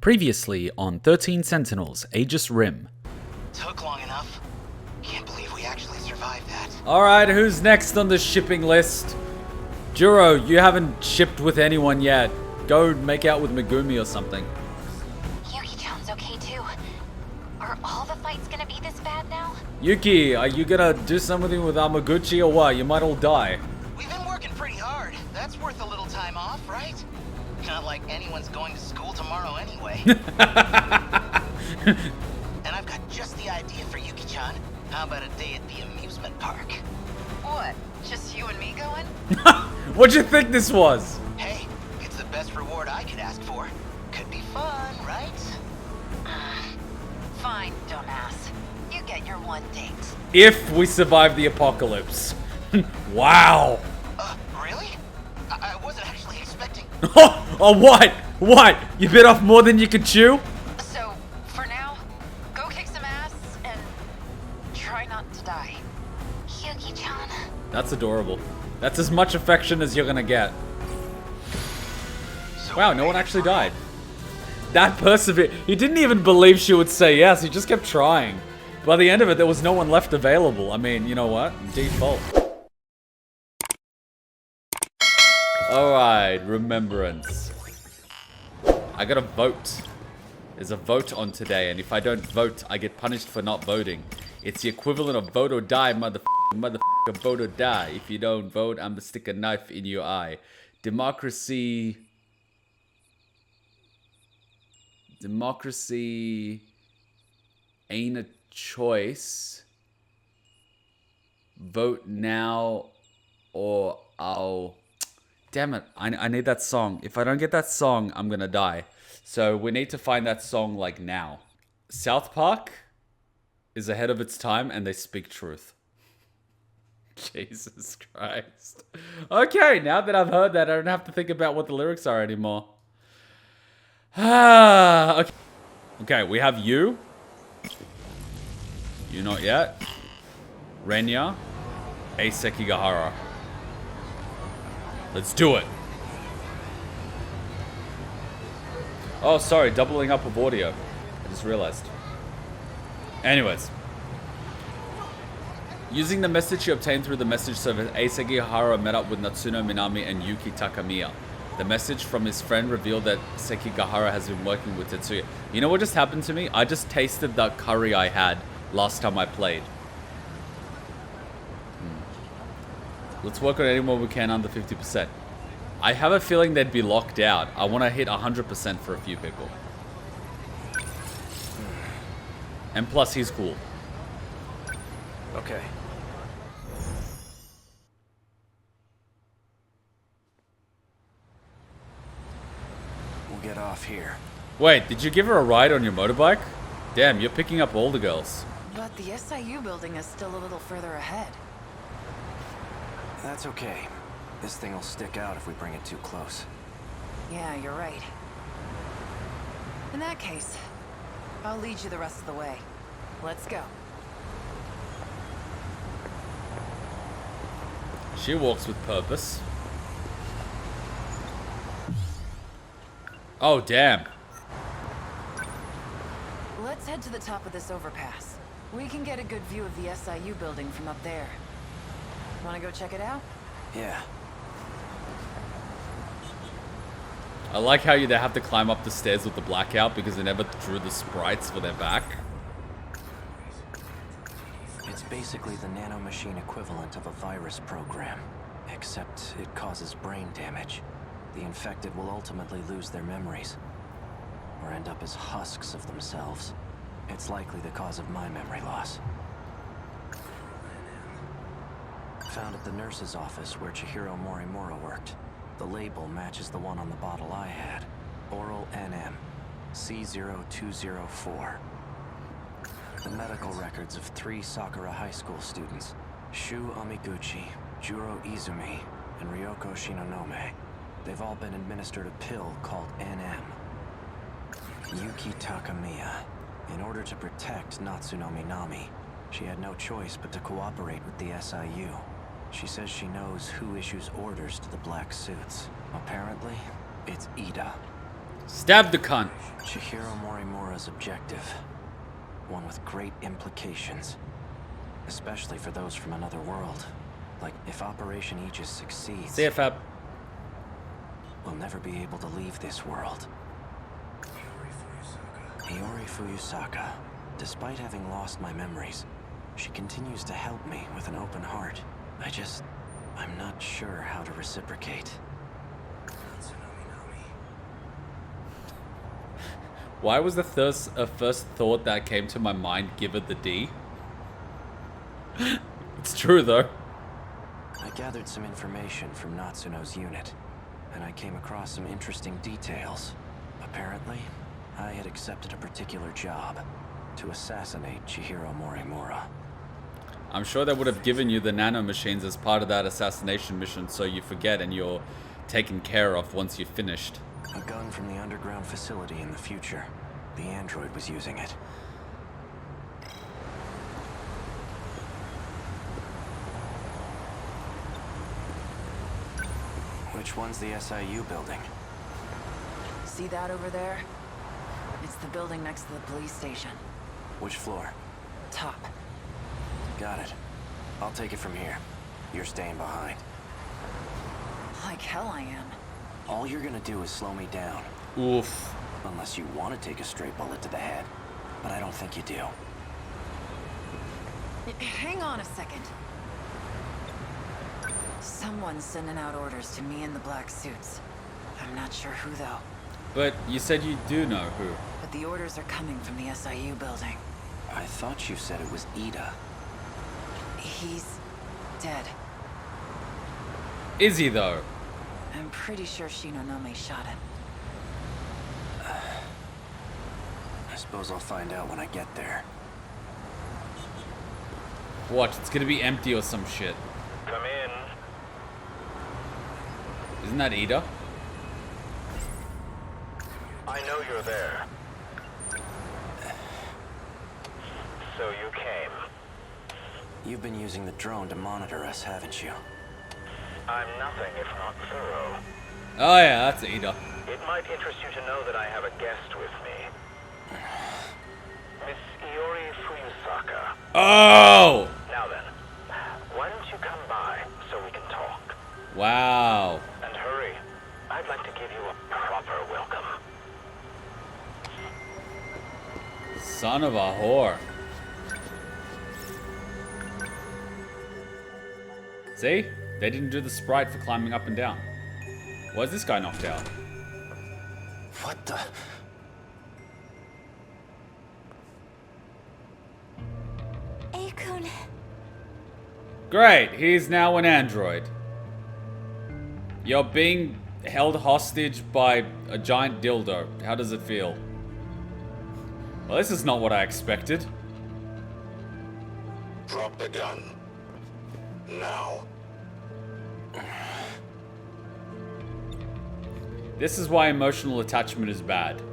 Previously on 13 Sentinels Aegis Rim. Took long enough. Can't believe we actually survived that. Alright, who's next on the shipping list? Juro, you haven't shipped with anyone yet. Go make out with Megumi or something. Yuki-chan's okay too. Are all the fights gonna be this bad now? Yuki, are you gonna do something with Amaguchi or what? You might all die. We've been working pretty hard. That's worth a little time off, right? Not like anyone's going to school tomorrow anyway. And I've got just the idea for Yuki-chan. How about a day at the amusement park? What? Just you and me going? What'd you think this was? Hey, it's the best reward I could ask for. Could be fun, right? Fine, dumbass. You get your one date. If we survive the apocalypse. Wow. Really? I wasn't actually expecting... Oh, what? What? You bit off more than you could chew? So, for now, go kick some ass and try not to die. Yuki-chan. That's adorable. That's as much affection as you're gonna get. So Wow, no one actually died. That persevered. He didn't even believe she would say yes. He just kept trying. By the end of it, there was no one left available. I mean, you know what? Default. Alright, remembrance. I gotta vote. There's a vote on today, and if I don't vote, I get punished for not voting. It's the equivalent of vote or die, motherfucker, vote or die. If you don't vote, I'm gonna stick a knife in your eye. Democracy ain't a choice. Vote now or I'll... Damn it, I need that song. If I don't get that song, I'm gonna die. So we need to find that song like now. South Park is ahead of its time and they speak truth. Jesus Christ. Okay, now that I've heard that, I don't have to think about what the lyrics are anymore. Okay. Okay, we have you. You not yet. Renya. SEKIGAHARA. Let's do it. Oh, sorry, doubling up of audio. I just realized. Anyways. Using the message you obtained through the message server, SEKIGAHARA met up with Natsuno Minami and Yuki Takamiya. The message from his friend revealed that SEKIGAHARA has been working with Tetsuya. You know what just happened to me? I just tasted that curry I had last time I played. Let's work on any more we can under 50%. I have a feeling they'd be locked out. I want to hit 100% for a few people. And plus, he's cool. Okay. We'll get off here. Wait, did you give her a ride on your motorbike? Damn, you're picking up all the girls. But the SIU building is still a little further ahead. That's okay. This thing will stick out if we bring it too close. Yeah, you're right. In that case, I'll lead you the rest of the way. Let's go. She walks with purpose. Oh, damn. Let's head to the top of this overpass. We can get a good view of the SIU building from up there. Wanna go check it out? Yeah. I like how they have to climb up the stairs with the blackout because they never drew the sprites for their back. It's basically the nanomachine equivalent of a virus program, except it causes brain damage. The infected will ultimately lose their memories, or end up as husks of themselves. It's likely the cause of my memory loss. Found at the nurse's office where Chihiro Morimura worked. The label matches the one on the bottle I had. Oral NM, C0204. The medical records of 3 Sakura High School students, Shu Amiguchi, Juro Izumi, and Ryoko Shinonome. They've all been administered a pill called NM. Yuki Takamiya. In order to protect Natsuno Minami, she had no choice but to cooperate with the SIU. She says she knows who issues orders to the black suits. Apparently, it's Ida. Stab the cunt. Chihiro Morimura's objective. One with great implications. Especially for those from another world. Like, if Operation Aegis succeeds... See ya, Fab. We'll never be able to leave this world. Iori Fuyusaka. Despite having lost my memories, she continues to help me with an open heart. I'm not sure how to reciprocate. Why was the first thought that came to my mind give it the D? It's true though. I gathered some information from Natsuno's unit, and I came across some interesting details. Apparently, I had accepted a particular job to assassinate Chihiro Morimura. I'm sure they would have given you the nano machines as part of that assassination mission so you forget and you're taken care of once you've finished. A gun from the underground facility in the future. The android was using it. Which one's the SIU building? See that over there? It's the building next to the police station. Which floor? Top. Got it. I'll take it from here. You're staying behind. Like hell I am. All you're gonna do is slow me down. Oof. Unless you want to take a straight bullet to the head. But I don't think you do. Hang on a second. Someone's sending out orders to me in the black suits. I'm not sure who though. But you said you do know who. But the orders are coming from the SIU building. I thought you said it was Ida. He's dead. Is he though? I'm pretty sure Shinonome shot him. I suppose I'll find out when I get there. What? It's gonna be empty or some shit. Come in. Isn't that Ida? I know you're there. So you came. You've been using the drone to monitor us, haven't you? I'm nothing if not thorough. Oh yeah, that's Ida. It might interest you to know that I have a guest with me. Miss Iori Fuyusaka. Oh! Now then, why don't you come by so we can talk? Wow. And hurry. I'd like to give you a proper welcome. Son of a whore. See? They didn't do the sprite for climbing up and down. Why is this guy knocked out? What the? Akun. Great, he's now an android. You're being held hostage by a giant dildo. How does it feel? Well, this is not what I expected. Drop the gun. Now. This is why emotional attachment is bad.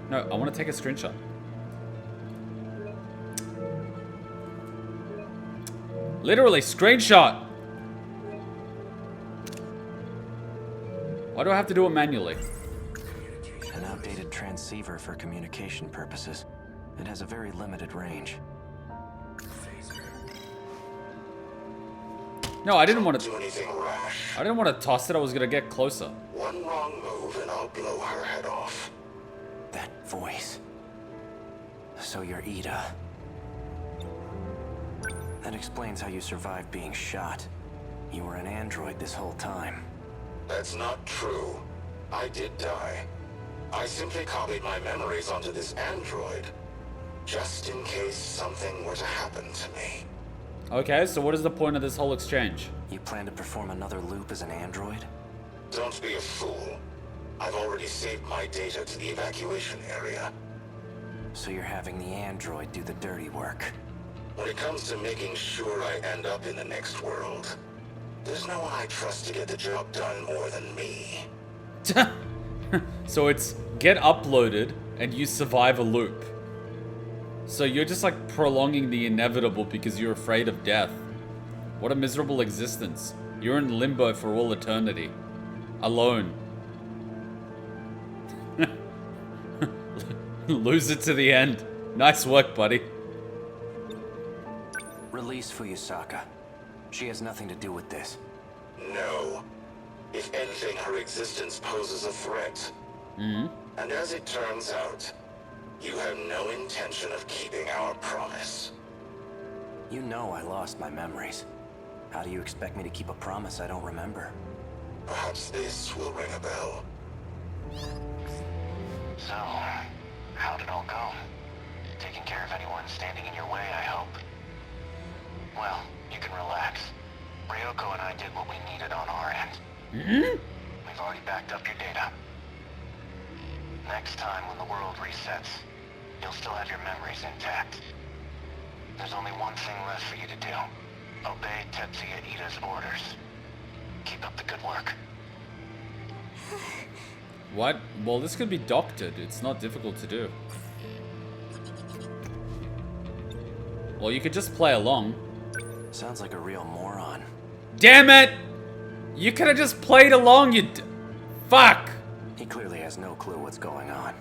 No, I want to take a screenshot. Literally, screenshot! Why do I have to do it manually? An outdated transceiver for communication purposes. It has a very limited range. No, I didn't want Do to. anything rash. I didn't want to toss it. I was gonna get closer. One wrong move and I'll blow her head off. That voice. So you're Ida. That explains how you survived being shot. You were an android this whole time. That's not true. I did die. I simply copied my memories onto this android. Just in case something were to happen to me. Okay, so what is the point of this whole exchange? You plan to perform another loop as an android? Don't be a fool. I've already saved my data to the evacuation area. So you're having the android do the dirty work. When it comes to making sure I end up in the next world, there's no one I trust to get the job done more than me. So it's get uploaded and you survive a loop. So you're just like prolonging the inevitable because you're afraid of death. What a miserable existence. You're in limbo for all eternity. Alone. Lose it to the end. Nice work, buddy. Release Fuyusaka. She has nothing to do with this. No. If anything, her existence poses a threat. And as it turns out, you have no intention of keeping our promise. You know I lost my memories. How do you expect me to keep a promise I don't remember? Perhaps this will ring a bell. So, how'd it all go? Taking care of anyone standing in your way, I hope. Well, you can relax. Ryoko and I did what we needed on our end. We've already backed up your data. Next time when the world resets, you'll still have your memories intact. There's only one thing left for you to do. Obey Tetsuya Ida's orders. Keep up the good work. What? Well, this could be doctored. It's not difficult to do. Well, you could just play along. Sounds like a real moron. Damn it! You could have just played along, fuck! He clearly has no clue what's going on.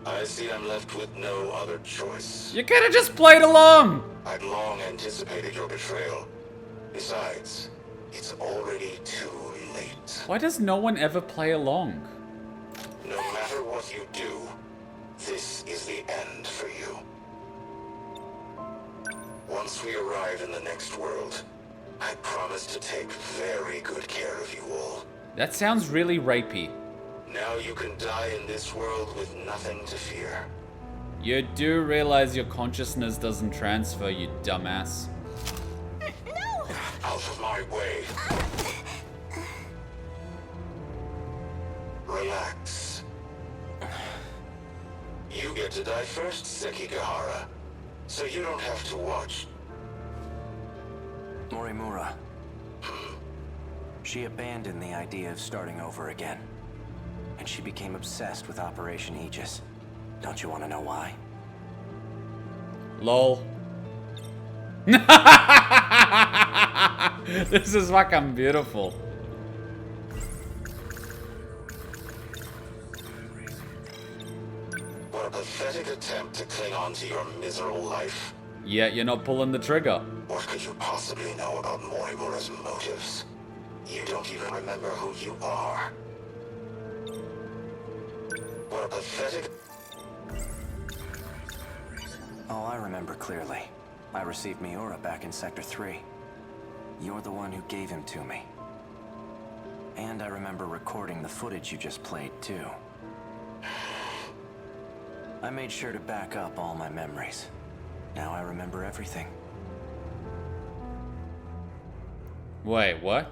I see I'm left with no other choice. You could have just played along! I'd long anticipated your betrayal. Besides, it's already too late. Why does no one ever play along? No matter what you do, this is the end for you. Once we arrive in the next world, I promise to take very good care of you all. That sounds really rapey. Now you can die in this world with nothing to fear. You do realize your consciousness doesn't transfer, you dumbass. No! Out of my way. Relax. You get to die first, Sekigahara, so you don't have to watch. Morimura. She abandoned the idea of starting over again. And she became obsessed with Operation Aegis. Don't you want to know why? LOL. This is fucking beautiful. What a pathetic attempt to cling on to your miserable life. Yet you're not pulling the trigger. What could you possibly know about Morimura's motives? You don't even remember who you are. What a pathetic... Oh, I remember clearly. I received Miura back in Sector 3. You're the one who gave him to me. And I remember recording the footage you just played, too. I made sure to back up all my memories. Now I remember everything. Wait, what?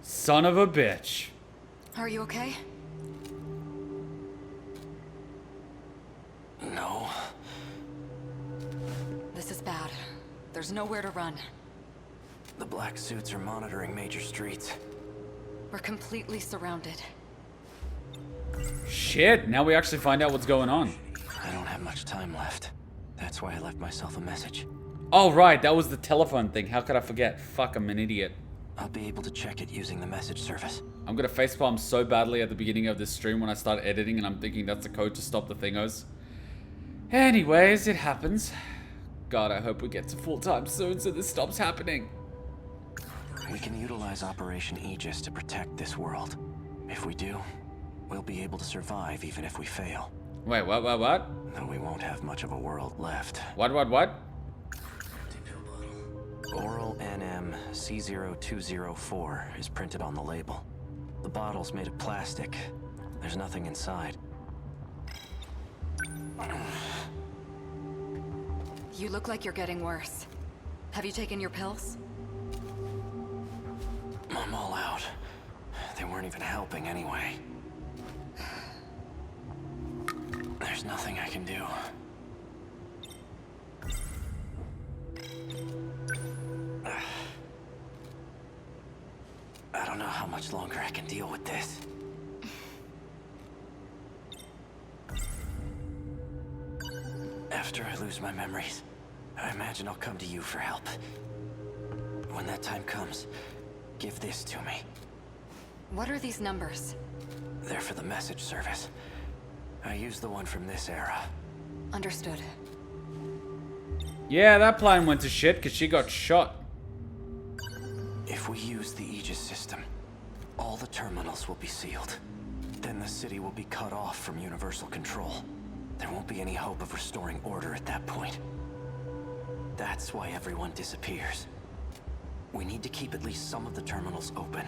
Son of a bitch. Are you okay? No. This is bad. There's nowhere to run. The black suits are monitoring major streets. We're completely surrounded. Shit, now we actually find out what's going on. I don't have much time left. That's why I left myself a message. Oh, right, that was the telephone thing. How could I forget? Fuck, I'm an idiot. I'll be able to check it using the message service. I'm gonna facepalm so badly at the beginning of this stream when I start editing and I'm thinking that's the code to stop the thingos. Anyways, it happens. God, I hope we get to full time soon so this stops happening. We can utilize Operation Aegis to protect this world. If we do, we'll be able to survive even if we fail. Wait, what? Though we won't have much of a world left. What? Oral NM C0204 is printed on the label. The bottle's made of plastic. There's nothing inside. You look like you're getting worse. Have you taken your pills? I'm all out. They weren't even helping anyway. There's nothing I can do. I don't know how much longer I can deal with this. After I lose my memories, I imagine I'll come to you for help. When that time comes, give this to me. What are these numbers? They're for the message service. I used the one from this era. Understood. Yeah, that plane went to shit because she got shot. If we use the Aegis system, all the terminals will be sealed. Then the city will be cut off from universal control. There won't be any hope of restoring order at that point. That's why everyone disappears. We need to keep at least some of the terminals open.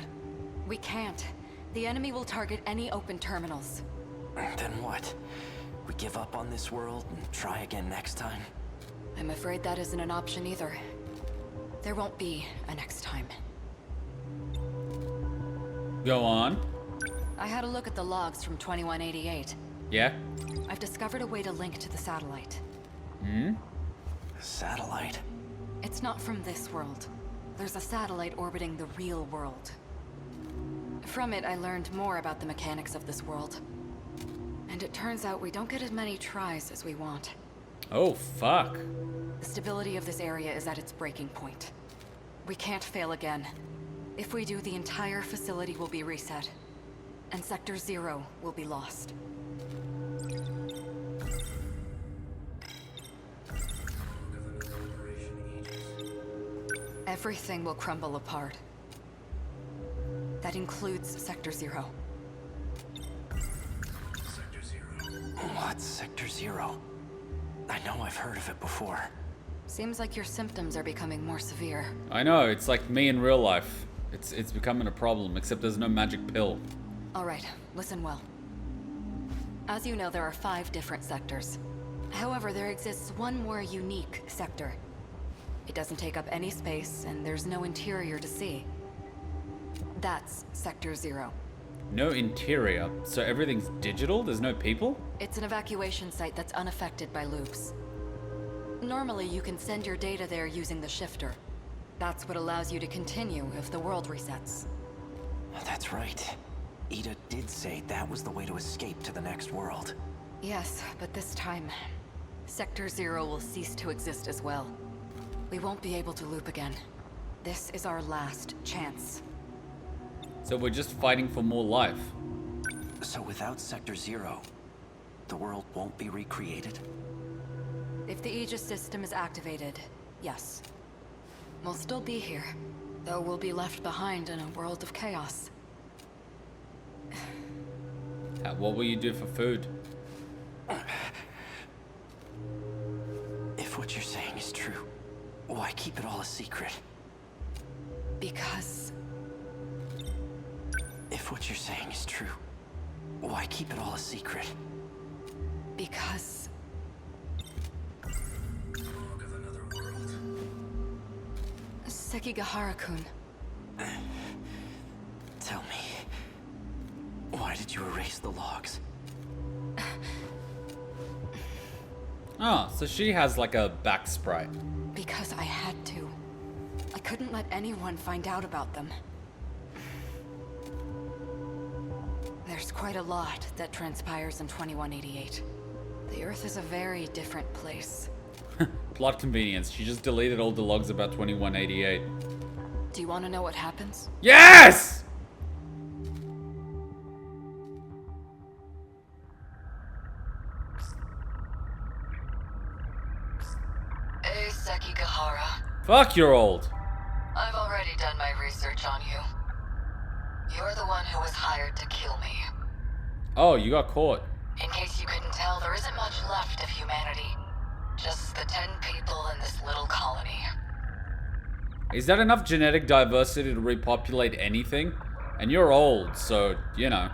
We can't. The enemy will target any open terminals. Then what? We give up on this world and try again next time? I'm afraid that isn't an option either. There won't be a next time. Go on. I had a look at the logs from 2188. Yeah? I've discovered a way to link to the satellite. Hmm? Satellite? It's not from this world. There's a satellite orbiting the real world. From it, I learned more about the mechanics of this world. And it turns out we don't get as many tries as we want. Oh, fuck. The stability of this area is at its breaking point. We can't fail again. If we do, the entire facility will be reset. And Sector 0 will be lost. Everything will crumble apart. That includes Sector 0. Sector 0. What's Sector 0? I know I've heard of it before. Seems like your symptoms are becoming more severe. I know, it's like me in real life. It's becoming a problem, except there's no magic pill. Alright, listen well. As you know, there are 5 different sectors. However, there exists one more unique sector. It doesn't take up any space, and there's no interior to see. That's Sector 0. No interior, so everything's digital? There's no people? It's an evacuation site that's unaffected by loops. Normally, you can send your data there using the shifter. That's what allows you to continue if the world resets. That's right. Ida did say that was the way to escape to the next world. Yes, but this time, Sector 0 will cease to exist as well. We won't be able to loop again. This is our last chance. So we're just fighting for more life. So without Sector 0, the world won't be recreated? If the Aegis system is activated, yes. We'll still be here, though we'll be left behind in a world of chaos. What will you do for food? If what you're saying is true, why keep it all a secret? Because... If what you're saying is true, why keep it all a secret? Because... Log of another world. Sekigahara-kun. Tell me, why did you erase the logs? Oh, so she has like a back sprite. Because I had to. I couldn't let anyone find out about them. There's quite a lot that transpires in 2188. The Earth is a very different place. Plot convenience. She just deleted all the logs about 2188. Do you want to know what happens? Yes! Hey, Sekigahara. Fuck, you're old. I've already done my research on you. You're the one who was hired to kill me. Oh, you got caught. In case you couldn't tell, there isn't much left of humanity. Just the 10 people in this little colony. Is that enough genetic diversity to repopulate anything? And you're old, so, you know.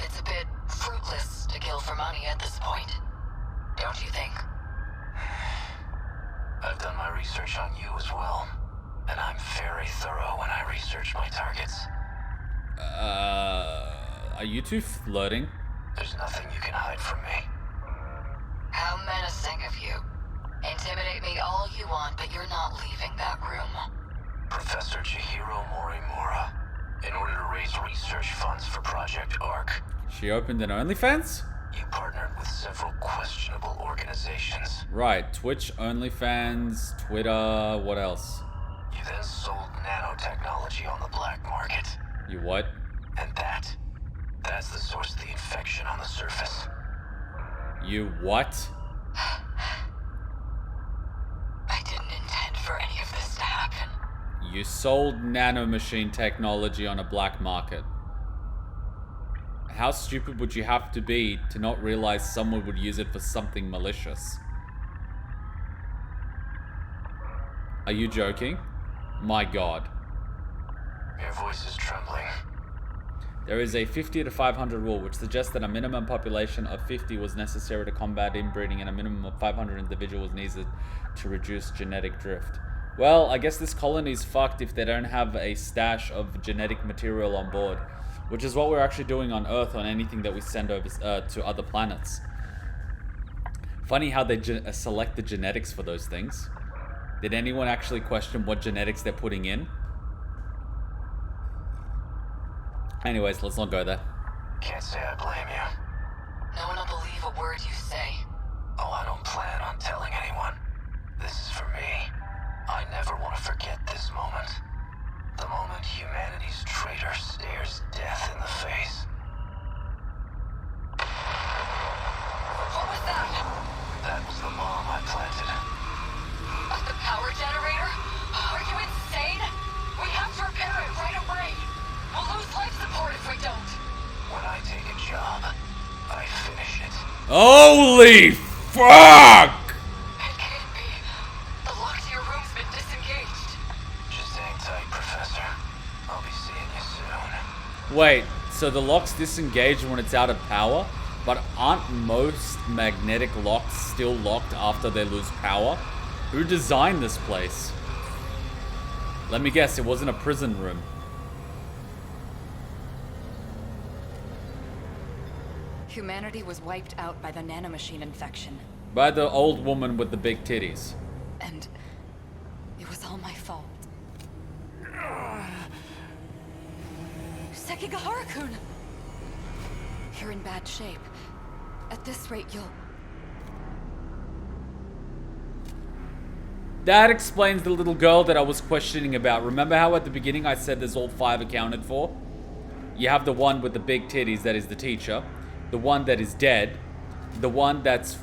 It's a bit fruitless to kill for money at this point. Don't you think? I've done my research on you as well. And I'm very thorough when I research my targets. Are you two flirting? There's nothing you can hide from me. How menacing of you. Intimidate me all you want, but you're not leaving that room. Professor Chihiro Morimura. In order to raise research funds for Project ARC. She opened an OnlyFans? You partnered with several questionable organizations. Right, Twitch, OnlyFans, Twitter, what else? You then sold nanotechnology on the black market. You what? And that's the source of the infection on the surface. You what? I didn't intend for any of this to happen. You sold nanomachine technology on a black market. How stupid would you have to be to not realize someone would use it for something malicious? Are you joking? My god. Your voice is trembling. There is a 50 to 500 rule, which suggests that a minimum population of 50 was necessary to combat inbreeding and a minimum of 500 individuals needed to reduce genetic drift. Well, I guess this colony's fucked if they don't have a stash of genetic material on board, which is what we're actually doing on Earth on anything that we send over to other planets. Funny how they select the genetics for those things. Did anyone actually question what genetics they're putting in? Anyways, let's not go there. Can't say I blame you. No one will believe a word you say. Oh, I don't plan on telling anyone. This is for me. I never want to forget this moment. The moment humanity's traitor stares death in the face. What was that? That was the bomb I planted. The power generator? Are you insane? We have to repair it right away. We'll lose life support if we don't. When I take a job, I finish it. Holy fuck! It can't be. The lock to your room's been disengaged. Just hang tight, Professor. I'll be seeing you soon. Wait, so the lock's disengaged when it's out of power? But aren't most magnetic locks still locked after they lose power? Who designed this place? Let me guess, it wasn't a prison room. Humanity was wiped out by the nanomachine infection. By the old woman with the big titties. And it was all my fault. Sekigahara-kun! You're in bad shape. At this rate, you'll... That explains the little girl that I was questioning about. Remember how at the beginning I said there's all 5 accounted for? You have the one with the big titties that is the teacher. The one that is dead. The one that's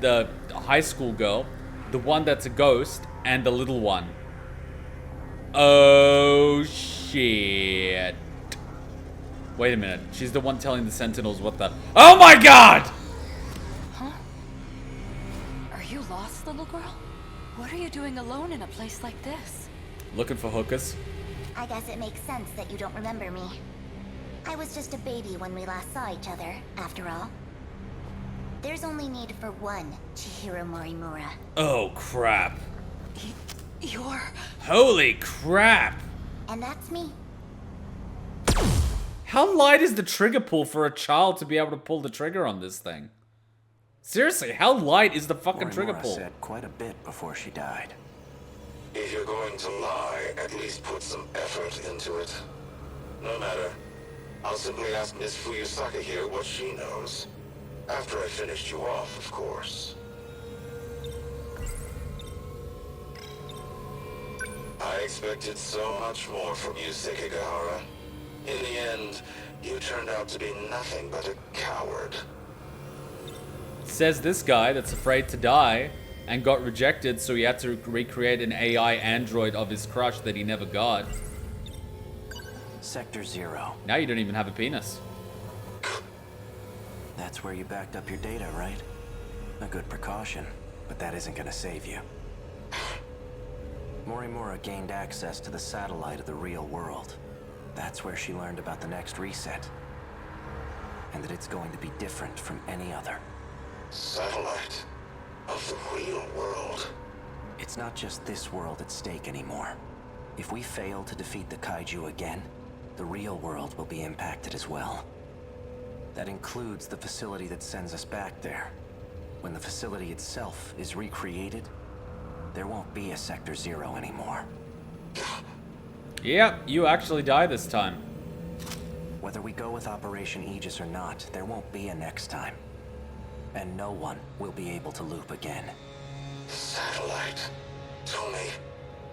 the high school girl. The one that's a ghost. And the little one. Oh, shit. Wait a minute. She's the one telling the Sentinels what the... Oh my god! Huh? Are you lost, little girl? What are you doing alone in a place like this? Looking for hookers. I guess it makes sense that you don't remember me. I was just a baby when we last saw each other, after all. There's only need for one Chihiro Morimura. Oh, crap. You're... Holy crap. And that's me. How light is the trigger pull for a child to be able to pull the trigger on this thing? Seriously, how light is the fucking trigger Morimura pull? said quite a bit before she died. If you're going to lie, at least put some effort into it. No matter. I'll simply ask Miss Fuyusaka here what she knows. After I finished you off, of course. I expected so much more from you, Sekigahara. In the end, you turned out to be nothing but a coward. Says this guy that's afraid to die and got rejected, so he had to recreate an AI android of his crush that he never got. Sector 0. Now you don't even have a penis. That's where you backed up your data, right? A good precaution, but that isn't gonna save you. Morimura gained access to the satellite of the real world. That's where she learned about the next reset. And that it's going to be different from any other. Satellite of the real world. It's not just this world at stake anymore. If we fail to defeat the Kaiju again, the real world will be impacted as well. That includes the facility that sends us back there. When the facility itself is recreated, there won't be a Sector 0 anymore. Yep, you actually die this time. Whether we go with Operation Aegis or not, there won't be a next time. and no one will be able to loop again. Satellite. Tommy,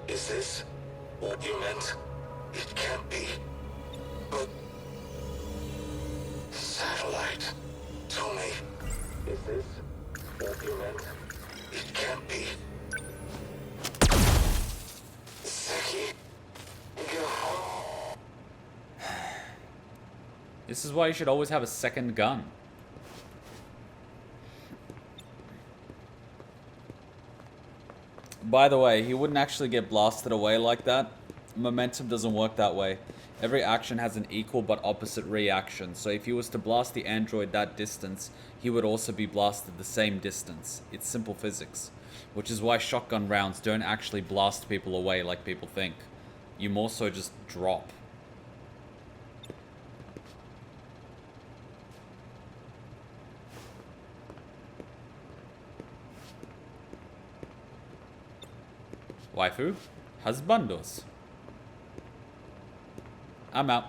is this what you meant? It can't be. But... Satellite. Tommy, is this what you meant? It can't be. SEKIGAHARA. This is why you should always have a second gun. By the way, he wouldn't actually get blasted away like that. Momentum doesn't work that way. Every action has an equal but opposite reaction, so if he was to blast the android that distance, he would also be blasted the same distance. It's simple physics. Which is why shotgun rounds don't actually blast people away like people think. You more so just drop. Waifu, husbandos. I'm out.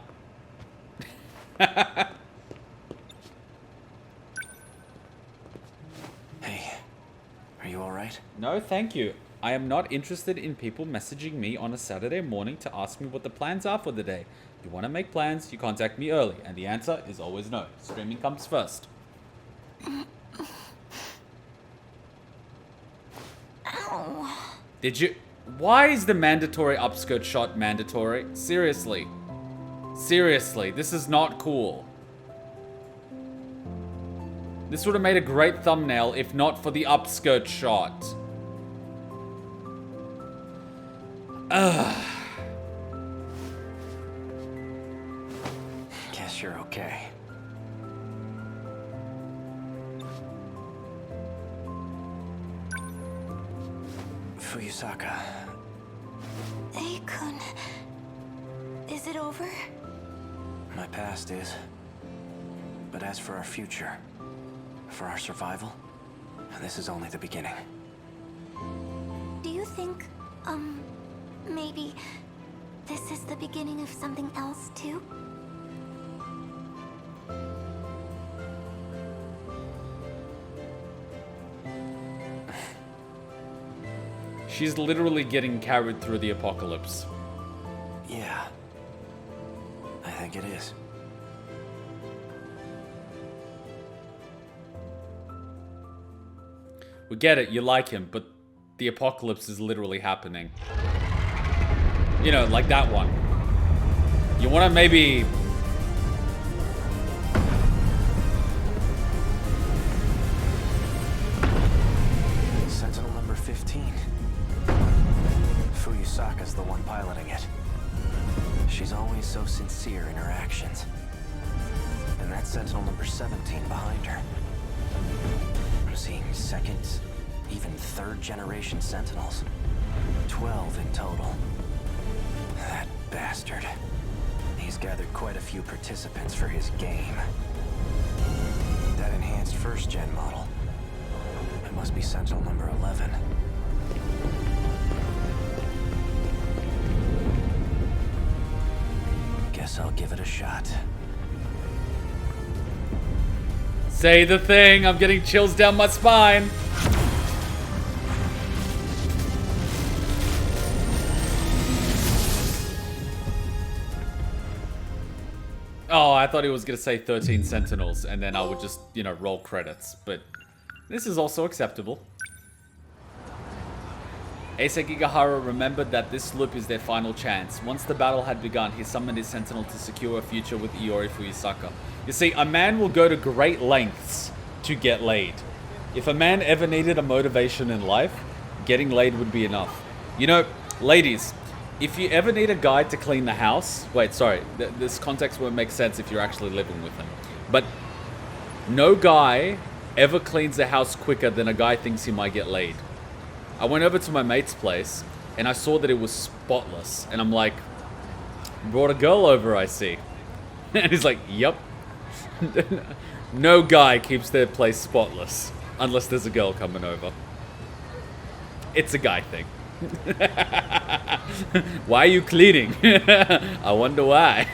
Hey, are you alright? No, thank you. I am not interested in people messaging me on a Saturday morning to ask me what the plans are for the day. If you want to make plans, you contact me early, and the answer is always no. Streaming comes first. Ow. Did you... Why is the mandatory upskirt shot mandatory? Seriously. Seriously, this is not cool. This would have made a great thumbnail if not for the upskirt shot. Ugh. Guess you're okay. Fuyusaka. Ei-kun. Is it over? My past is. But as for our future, for our survival, this is only the beginning. Do you think, maybe this is the beginning of something else too? She's literally getting carried through the apocalypse. Yeah. I think it is. We get it, you like him, but the apocalypse is literally happening. You know, like that one. You want to maybe... Sentinel number 15. Fuyusaka's the one piloting it. She's always so sincere in her actions. And that's Sentinel number 17 behind her. I'm seeing second, even third generation Sentinels. 12 in total. That bastard. He's gathered quite a few participants for his game. That enhanced first gen model. It must be Sentinel number 11. Guess I'll give it a shot. Say the thing, I'm getting chills down my spine. Oh, I thought he was gonna say 13 Sentinels, and then I would just, you know, roll credits, but this is also acceptable. SEKIGAHARA remembered that this loop is their final chance. Once the battle had begun, he summoned his Sentinel to secure a future with Iori Fuyusaka. You see, a man will go to great lengths to get laid. If a man ever needed a motivation in life, getting laid would be enough. You know, ladies, if you ever need a guy to clean the house... Wait, sorry. This context won't make sense if you're actually living with him. But no guy ever cleans the house quicker than a guy thinks he might get laid. I went over to my mate's place, and I saw that it was spotless. And I'm like, brought a girl over, I see. And he's like, yep. No guy keeps their place spotless, unless there's a girl coming over. It's a guy thing. Why are you cleaning? I wonder why.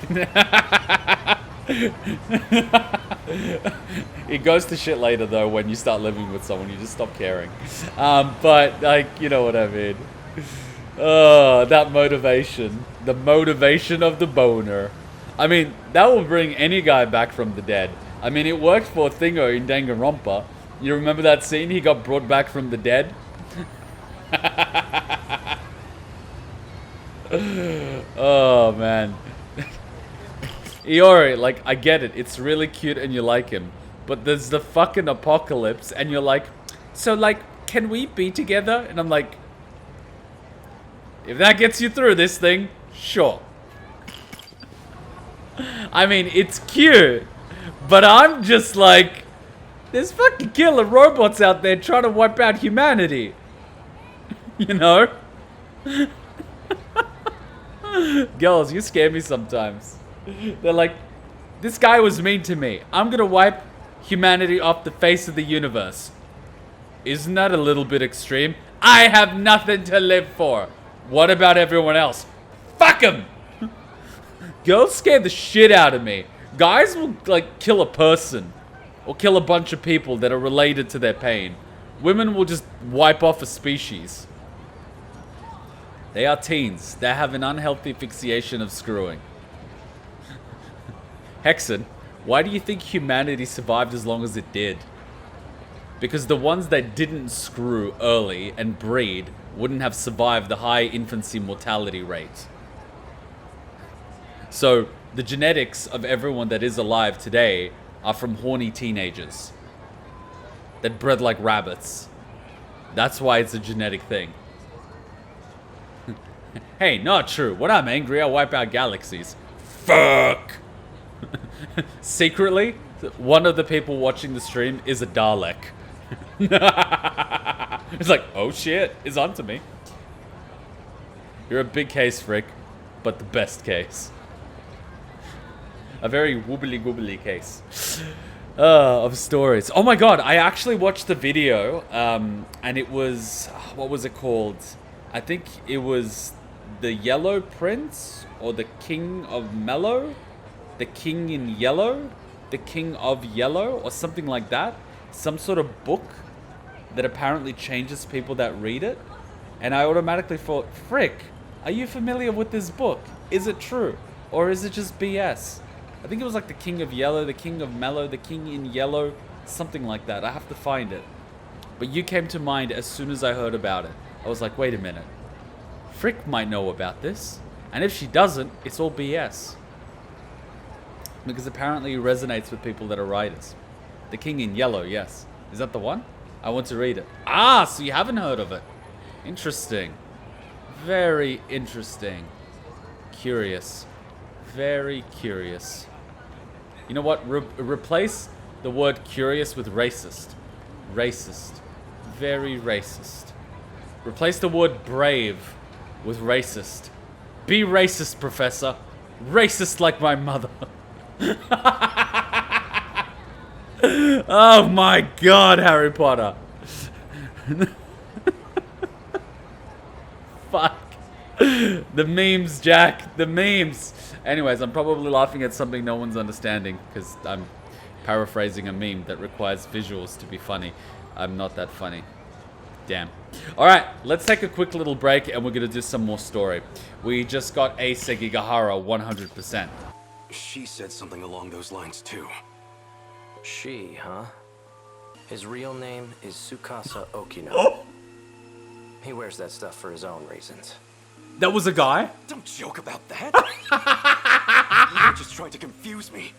It goes to shit later though when you start living with someone. You just stop caring. But like, you know what I mean. That motivation. The motivation of the boner. I mean, that will bring any guy back from the dead. I mean, it worked for Thingo in Danganronpa. You remember that scene? He got brought back from the dead. Oh, man. Iori, like, I get it. It's really cute and you like him. But there's the fucking apocalypse and you're like, so, like, can we be together? And I'm like, if that gets you through this thing, sure. I mean, it's cute. But I'm just like, there's fucking killer robots out there trying to wipe out humanity. You know? Girls, you scare me sometimes. They're like, this guy was mean to me. I'm gonna wipe humanity off the face of the universe. Isn't that a little bit extreme? I have nothing to live for. What about everyone else? Fuck them! Girls scare the shit out of me. Guys will, like, kill a person. Or kill a bunch of people that are related to their pain. Women will just wipe off a species. They are teens. They have an unhealthy fixation of screwing. Hexen, why do you think humanity survived as long as it did? Because the ones that didn't screw early and breed wouldn't have survived the high infancy mortality rate. So, the genetics of everyone that is alive today are from horny teenagers that bred like rabbits. That's why it's a genetic thing. Hey, not true. When I'm angry, I wipe out galaxies. Fuck! Secretly, one of the people watching the stream is a Dalek. It's like, oh shit, it's onto me. You're a big case, Frick, but the best case. A very woobly-goobly case of stories. Oh my god, I actually watched the video, and it was, what was it called? I think it was The Yellow Prince, or The King of Mellow? The King in Yellow? The King of Yellow, or something like that. Some sort of book that apparently changes people that read it. And I automatically thought, frick, are you familiar with this book? Is it true? Or is it just BS? I think it was like The King of Yellow, The King of Mellow, The King in Yellow, something like that. I have to find it. But you came to mind as soon as I heard about it. I was like, wait a minute. Frick might know about this. And if she doesn't, it's all BS. Because apparently it resonates with people that are writers. The King in Yellow, yes. Is that the one? I want to read it. Ah, so you haven't heard of it. Interesting. Very interesting. Curious. Very curious. You know what? Replace the word curious with racist. Racist. Very racist. Replace the word brave with racist. Be racist, Professor. Racist like my mother. Oh my god, Harry Potter. Fuck. The memes, Jack. The memes. Anyways, I'm probably laughing at something no one's understanding because I'm paraphrasing a meme that requires visuals to be funny. I'm not that funny. Damn. Alright, let's take a quick little break and we're going to do some more story. We just got a SEKIGAHARA 100%. She said something along those lines too. She, huh? His real name is Tsukasa Okino. Oh! He wears that stuff for his own reasons. That was a guy? Don't joke about that. You're just trying to confuse me.